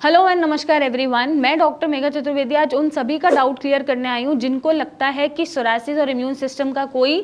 Hello and नमस्कार everyone, मैं doctor Megha Chaturvedi आज उन सभी का डाउट क्लियर करने आई हूँ जिनको लगता है कि सोरासिस और इम्यून सिस्टम का कोई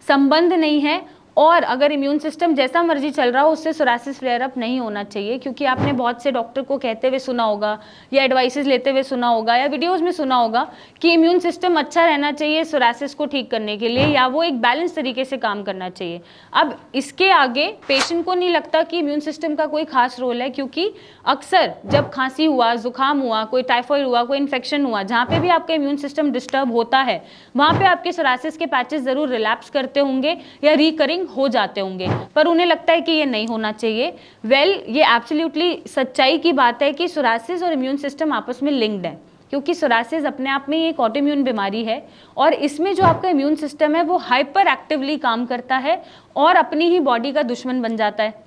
संबंध नहीं है और अगर इम्यून सिस्टम जैसा मर्जी चल रहा हो उससे सोरासिस फ्लेयर अप नहीं होना चाहिए। क्योंकि आपने बहुत से डॉक्टर को कहते हुए सुना होगा या एडवाइसेस लेते हुए सुना होगा या वीडियोस में सुना होगा कि इम्यून सिस्टम अच्छा रहना चाहिए सोरासिस को ठीक करने के लिए, या वो एक बैलेंस तरीके से काम करना चाहिए। अब इसके आगे पेशेंट को नहीं लगता कि इम्यून सिस्टम का कोई खास रोल है, क्योंकि अक्सर जब खांसी हुआ, जुकाम हुआ, कोई टाइफाइड हुआ, कोई इन्फेक्शन हुआ, जहाँ पे भी आपका इम्यून सिस्टम डिस्टर्ब होता है वहाँ पे आपके सोरासिस के पैचेस जरूर रिलैप्स करते होंगे या रिकरिंग हो जाते होंगे, पर उन्हें लगता है कि ये नहीं होना चाहिए। ये एब्सोल्युटली सच्चाई की बात है कि सोरासिस और इम्यून सिस्टम आपस में लिंक्ड है, क्योंकि सोरासिस अपने आप में एक ऑटोइम्यून बीमारी है और इसमें जो आपका इम्यून सिस्टम है वो हाइपर एक्टिवली काम करता है और अपनी ही बॉडी का दुश्मन बन जाता है।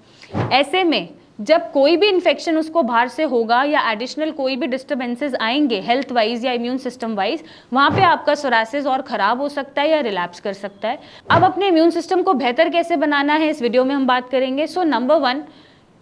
ऐसे में जब कोई भी इन्फेक्शन उसको बाहर से होगा या एडिशनल कोई भी डिस्टर्बेंसेस आएंगे हेल्थ वाइज या इम्यून सिस्टम वाइज, वहाँ पे आपका सोरासिस और ख़राब हो सकता है या रिलैप्स कर सकता है। अब अपने इम्यून सिस्टम को बेहतर कैसे बनाना है इस वीडियो में हम बात करेंगे। सो नंबर 1,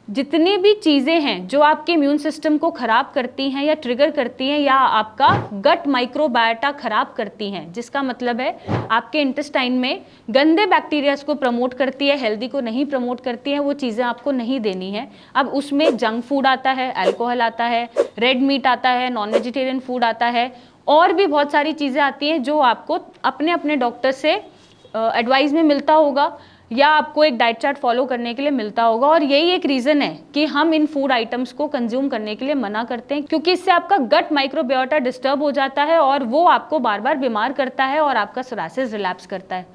जितनी भी चीज़ें हैं जो आपके इम्यून सिस्टम को ख़राब करती हैं या ट्रिगर करती हैं या आपका गट माइक्रोबायोटा ख़राब करती हैं, जिसका मतलब है आपके इंटेस्टाइन में गंदे बैक्टीरियाज को प्रमोट करती है, हेल्दी को नहीं प्रमोट करती है, वो चीज़ें आपको नहीं देनी है। अब उसमें जंक फूड आता है, अल्कोहल आता है, रेड मीट आता है, नॉन वेजिटेरियन फूड आता है और भी बहुत सारी चीज़ें आती हैं जो आपको अपने अपने डॉक्टर से एडवाइस में मिलता होगा या आपको एक डाइट चार्ट फॉलो करने के लिए मिलता होगा। और यही एक रीज़न है कि हम इन फूड आइटम्स को कंज्यूम करने के लिए मना करते हैं, क्योंकि इससे आपका गट माइक्रोबायोटा डिस्टर्ब हो जाता है और वो आपको बार बार बीमार करता है और आपका सोरासिस रिलैप्स करता है।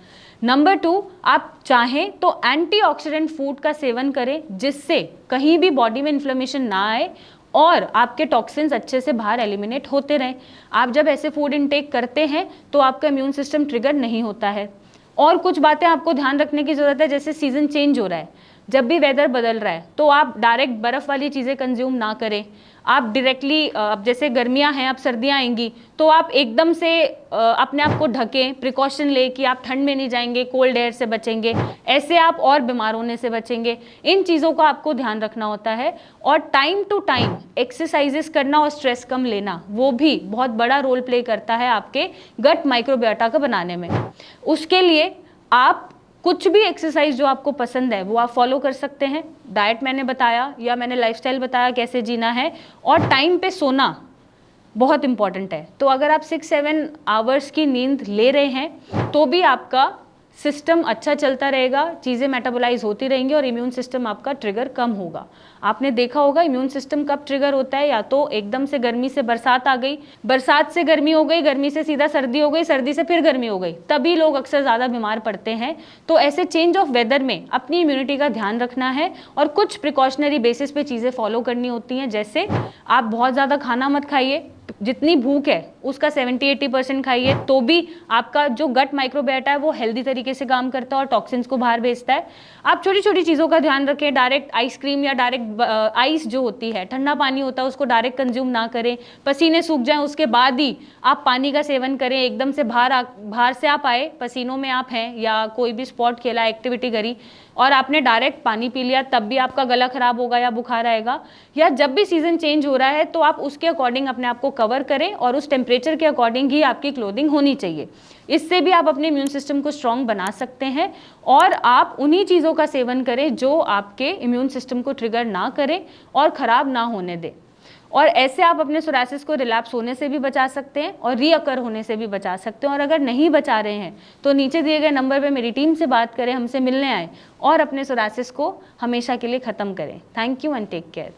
नंबर 2, आप चाहें तो एंटीऑक्सीडेंट फूड का सेवन करें जिससे कहीं भी बॉडी में इन्फ्लेमेशन ना आए और आपके टॉक्सिन्स अच्छे से बाहर एलिमिनेट होते रहें। आप जब ऐसे फूड इनटेक करते हैं तो आपका इम्यून सिस्टम ट्रिगर नहीं होता है। और कुछ बातें आपको ध्यान रखने की ज़रूरत है, जैसे सीज़न चेंज हो रहा है, जब भी वेदर बदल रहा है तो आप डायरेक्ट बर्फ़ वाली चीज़ें कंज्यूम ना करें। आप डायरेक्टली अब जैसे गर्मियां हैं, अब सर्दियां आएंगी तो आप एकदम से अपने आप को ढकें, प्रिकॉशन ले कि आप ठंड में नहीं जाएंगे, कोल्ड एयर से बचेंगे, ऐसे आप और बीमार होने से बचेंगे। इन चीज़ों का आपको ध्यान रखना होता है। और टाइम टू टाइम एक्सरसाइजेस करना और स्ट्रेस कम लेना, वो भी बहुत बड़ा रोल प्ले करता है आपके गट माइक्रोबायोटा को बनाने में। उसके लिए आप कुछ भी एक्सरसाइज जो आपको पसंद है वो आप फॉलो कर सकते हैं। डाइट मैंने बताया या मैंने लाइफस्टाइल बताया कैसे जीना है, और टाइम पे सोना बहुत इंपॉर्टेंट है। तो अगर आप 6-7 आवर्स की नींद ले रहे हैं तो भी आपका सिस्टम अच्छा चलता रहेगा, चीज़ें मेटाबोलाइज होती रहेंगी और इम्यून सिस्टम आपका ट्रिगर कम होगा। आपने देखा होगा इम्यून सिस्टम कब ट्रिगर होता है, या तो एकदम से गर्मी से बरसात आ गई, बरसात से गर्मी हो गई, गर्मी से सीधा सर्दी हो गई, सर्दी से फिर गर्मी हो गई, तभी लोग अक्सर ज़्यादा बीमार पड़ते हैं। तो ऐसे चेंज ऑफ वेदर में अपनी इम्यूनिटी का ध्यान रखना है और कुछ प्रिकॉशनरी बेसिस पे चीज़ें फॉलो करनी होती हैं। जैसे आप बहुत ज़्यादा खाना मत खाइए, जितनी भूख है उसका 70-80% खाइए, तो भी आपका जो गट माइक्रोबायोटा है वो हेल्दी तरीके से काम करता है और टॉक्सिन्स को बाहर भेजता है। आप छोटी छोटी चीज़ों का ध्यान रखें, डायरेक्ट आइसक्रीम या डायरेक्ट आइस जो होती है, ठंडा पानी होता है, उसको डायरेक्ट कंज्यूम ना करें। पसीने सूख जाएं उसके बाद ही आप पानी का सेवन करें। एकदम से बाहर से आप आए, पसीनों में आप हैं या कोई भी स्पोर्ट खेला, एक्टिविटी करी और आपने डायरेक्ट पानी पी लिया, तब भी आपका गला खराब होगा या बुखार आएगा। या जब भी सीज़न चेंज हो रहा है तो आप उसके अकॉर्डिंग अपने आप को कवर करें और उस टेम्परेचर के अकॉर्डिंग ही आपकी क्लोथिंग होनी चाहिए। इससे भी आप अपने इम्यून सिस्टम को स्ट्रॉन्ग बना सकते हैं और आप उन्हीं चीज़ों का सेवन करें जो आपके इम्यून सिस्टम को ट्रिगर ना करें और ख़राब ना होने दें। और ऐसे आप अपने सोरासिस को रिलैप्स होने से भी बचा सकते हैं और रीअकर होने से भी बचा सकते हैं। और अगर नहीं बचा रहे हैं तो नीचे दिए गए नंबर पे मेरी टीम से बात करें, हमसे मिलने आए और अपने सोरासिस को हमेशा के लिए ख़त्म करें। Thank you and take care.